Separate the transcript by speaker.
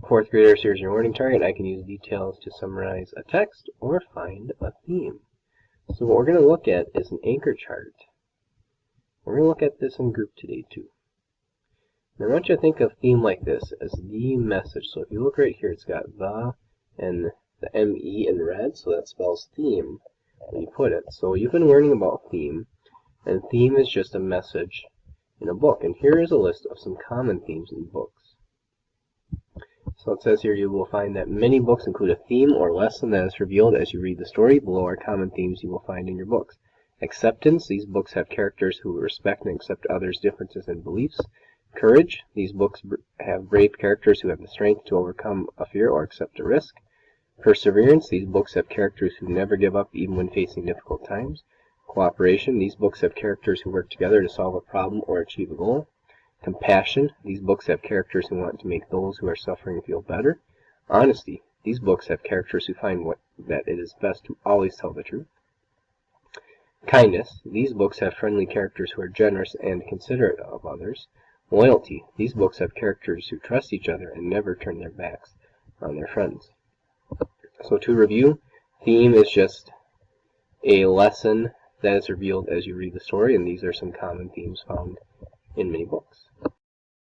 Speaker 1: Fourth graders, here's your morning target. I can use details to summarize a text or find a theme. So what we're going to look at is an anchor chart. We're going to look at this in group today too. Now I want you to think of theme like this as the message. So if you look right here, it's got the and the ME in red, so that spells theme when you put it. So you've been learning about theme, and theme is just a message in a book. And here is a list of some common themes in books. So it says here you will find that many books include a theme or lesson that is revealed as you read the story. Below are common themes you will find in your books. Acceptance. These books have characters who respect and accept others' differences and beliefs. Courage. These books have brave characters who have the strength to overcome a fear or accept a risk. Perseverance. These books have characters who never give up even when facing difficult times. Cooperation. These books have characters who work together to solve a problem or achieve a goal. Compassion. These books have characters who want to make those who are suffering feel better. Honesty. These books have characters who find that it is best to always tell the truth. Kindness. These books have friendly characters who are generous and considerate of others. Loyalty. These books have characters who trust each other and never turn their backs on their friends. So to review, theme is just a lesson that is revealed as you read the story, and these are some common themes found in many books.